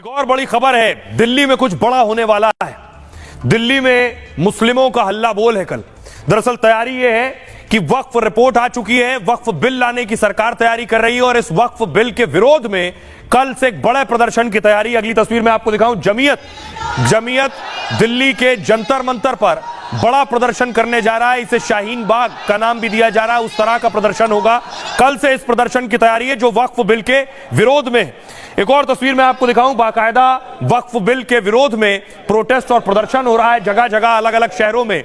और बड़ी खबर है, दिल्ली में कुछ बड़ा होने वाला है। दिल्ली में मुस्लिमों का हल्ला बोल है कल। दरअसल तैयारी यह है कि वक्फ रिपोर्ट आ चुकी है, वक्फ बिल लाने की सरकार तैयारी कर रही है और इस वक्फ बिल के विरोध में कल से एक बड़े प्रदर्शन की तैयारी। अगली तस्वीर में आपको दिखाऊं, जमीयत दिल्ली के जंतर मंतर पर बड़ा प्रदर्शन करने जा रहा है। इसे शाहीन बाग का नाम भी दिया जा रहा है। उस तरह का प्रदर्शन होगा। कल से इस प्रदर्शन की तैयारी है जो वक्फ बिल के विरोध में। एक और तस्वीर में आपको दिखाऊं, बाकायदा वक्फ बिल के विरोध में प्रोटेस्ट और प्रदर्शन हो रहा है जगह जगह, अलग अलग शहरों में।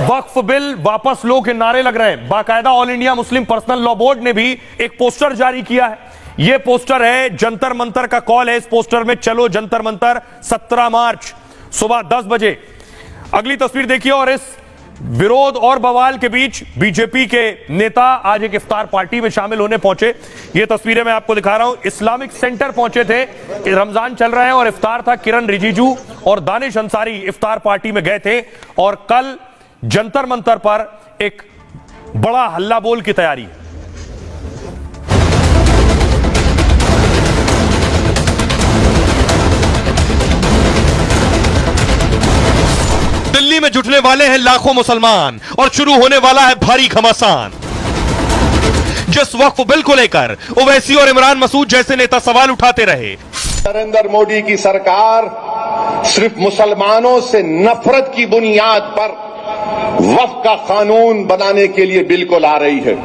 वक्फ बिल वापस लो के नारे लग रहे हैं। बाकायदा all India Muslim personal law board ने भी एक पोस्टर जारी किया है। यह पोस्टर है, जंतर मंतर का कॉल है इस पोस्टर में, चलो जंतर मंतर 17 मार्च सुबह 10 बजे। अगली तस्वीर देखिए। और इस विरोध और बवाल के बीच बीजेपी के नेता आज एक इफ्तार पार्टी में शामिल होने पहुंचे। ये तस्वीरें मैं आपको दिखा रहा हूं। इस्लामिक सेंटर पहुंचे थे, रमजान चल रहे हैं और इफ्तार था। किरण रिजिजू और दानिश अंसारी इफ्तार पार्टी में गए थे और कल जंतर मंतर पर एक बड़ा हल्ला बोल की तैयारी है। दिल्ली में जुटने वाले हैं लाखों मुसलमान और शुरू होने वाला है भारी घमासान। जिस वक्फ बिल को लेकर ओवैसी और इमरान मसूद जैसे नेता सवाल उठाते रहे, नरेंद्र मोदी की सरकार सिर्फ मुसलमानों से नफरत की बुनियाद पर वक्फ का कानून बनाने के लिए बिल को ला रही है।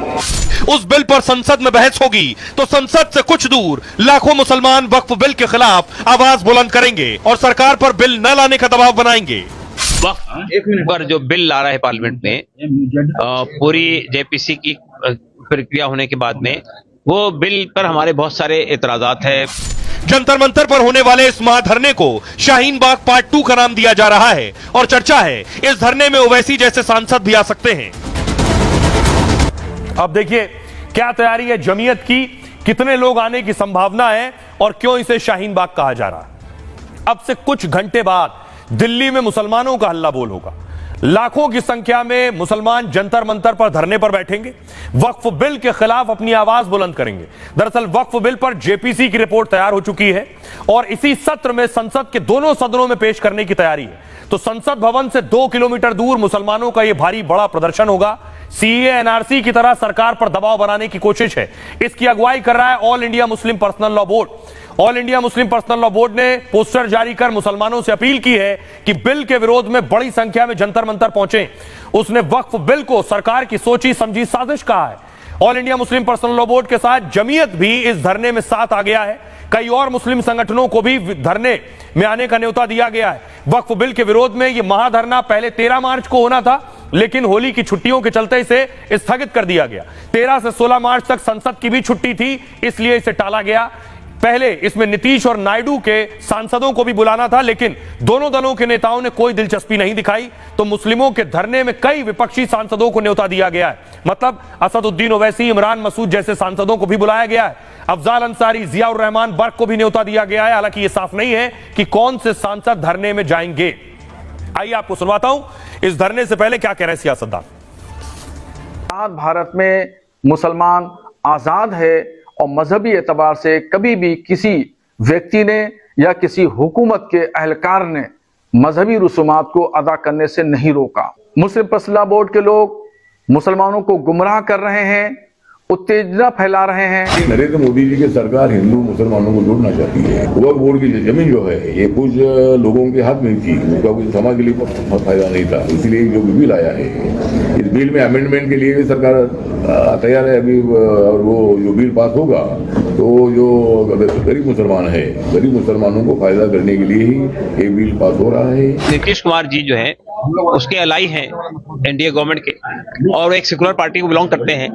उस बिल पर संसद में बहस होगी तो संसद से कुछ दूर लाखों मुसलमान वक्फ बिल के खिलाफ आवाज बुलंद करेंगे और सरकार पर बिल न लाने का दबाव बनाएंगे। वक्फ पर जो बिल ला रहा है पार्लियामेंट में, पूरी जेपीसी की प्रक्रिया होने के बाद में वो बिल पर हमारे बहुत सारे एतराजात है। जंतर मंतर पर होने वाले इस महाधरने को शाहीन बाग पार्ट 2 का नाम दिया जा रहा है और चर्चा है इस धरने में ओवैसी जैसे सांसद भी आ सकते हैं। अब देखिए क्या तैयारी है जमीयत की, कितने लोग आने की संभावना है और क्यों इसे शाहीन बाग कहा जा रहा है। अब से कुछ घंटे बाद दिल्ली में मुसलमानों का हल्ला बोल होगा। लाखों की संख्या में मुसलमान जंतर मंतर पर धरने पर बैठेंगे, वक्फ बिल के खिलाफ अपनी आवाज बुलंद करेंगे। दरअसल वक्फ बिल पर जेपीसी की रिपोर्ट तैयार हो चुकी है और इसी सत्र में संसद के दोनों सदनों में पेश करने की तैयारी है। तो संसद भवन से 2 किलोमीटर दूर मुसलमानों का यह भारी बड़ा प्रदर्शन होगा। सीए एनआरसी की तरह सरकार पर दबाव बनाने की कोशिश है। इसकी अगुवाई कर रहा है all India Muslim personal law board. All India Muslim personal law board ने पोस्टर जारी कर मुसलमानों से अपील की है कि बिल के विरोध में बड़ी संख्या में जंतर मंतर पहुंचे। उसने वक्फ बिल को सरकार की सोची समझी साजिश कहा है। All India Muslim personal law board के साथ जमीयत भी इस धरने में साथ आ गया है। कई और मुस्लिम संगठनों को भी धरने में आने का न्योता दिया गया है। वक्फ बिल के विरोध में यह महाधरना पहले 13 मार्च को होना था, लेकिन होली की छुट्टियों के चलते इसे स्थगित कर दिया गया। 13 से 16 मार्च तक संसद की भी छुट्टी थी, इसलिए इसे टाला गया। पहले इसमें नीतीश और नायडू के सांसदों को भी बुलाना था, लेकिन दोनों दलों के नेताओं ने कोई दिलचस्पी नहीं दिखाई। तो मुस्लिमों के धरने में कई विपक्षी सांसदों को न्योता दिया गया है। मतलब असदुद्दीन ओवैसी, इमरान मसूद जैसे सांसदों को भी बुलाया गया है। अफजाल अंसारी, जियाउर रहमान बर्क को भी न्योता दिया गया है। हालांकि यह साफ नहीं है कि कौन से सांसद धरने में जाएंगे। आइए आपको सुनवाता हूं इस धरने से पहले क्या कह रहे हैं सियासतदान। भारत में मुसलमान आजाद है और मजहबी एतबार से कभी भी किसी व्यक्ति ने या किसी हुकूमत के अहलकार ने मजहबी रसूमात को अदा करने से नहीं रोका। मुस्लिम पर्सनल लॉ बोर्ड के लोग मुसलमानों को गुमराह कर रहे हैं, उत्तेजना फैला रहे हैं। नरेंद्र मोदी जी की सरकार हिंदू मुसलमानों को जोड़ना चाहती है। वक्फ बोर्ड की जमीन जो है ये कुछ लोगों के हाथ में थी, उसका कुछ समाज के लिए बहुत फायदा नहीं था, इसलिए जो बिल आया है इस बिल में अमेंडमेंट के लिए भी सरकार तैयार है अभी। और वो जो बिल पास होगा तो जो गरीब मुसलमान है, गरीब मुसलमानों को फायदा करने के लिए ही ये बिल पास हो रहा है। नीतीश कुमार जी जो है उसके अलाई हैं एनडीए गवर्नमेंट के और एक सेकुलर पार्टी को बिलोंग करते हैं,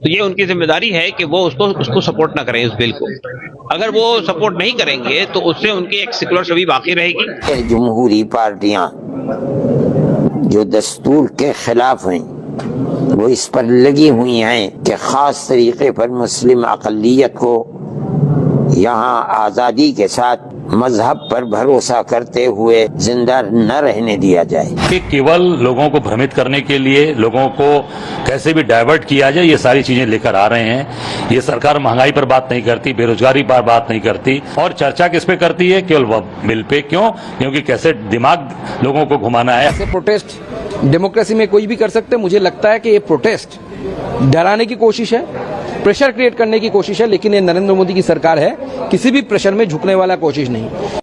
तो ये उनकी जिम्मेदारी है कि वो उसको सपोर्ट ना करें इस बिल को। अगर वो सपोर्ट नहीं करेंगे तो उससे उनकी एक सेकुलर छवि बाकी रहेगी। जमहूरी पार्टियां जो दस्तूर के खिलाफ हैं वो इस पर लगी हुई हैं कि खास तरीके पर मुस्लिम अक़लियत को यहाँ आज़ादी के साथ मजहब पर भरोसा करते हुए जिंदा न रहने दिया जाए। कि केवल लोगों को भ्रमित करने के लिए, लोगों को कैसे भी डाइवर्ट किया जाए, ये सारी चीजें लेकर आ रहे हैं। ये सरकार महंगाई पर बात नहीं करती, बेरोजगारी पर बात नहीं करती, और चर्चा किस पे करती है? केवल बिल पे। क्यों? क्योंकि कैसे दिमाग लोगों को घुमाना है। ऐसे प्रोटेस्ट डेमोक्रेसी में कोई भी कर सकते हैं। मुझे लगता है कि ये प्रोटेस्ट डराने की कोशिश है, प्रेशर क्रिएट करने की कोशिश है, लेकिन ये नरेंद्र मोदी की सरकार है, किसी भी प्रेशर में झुकने वाला कोशिश नहीं।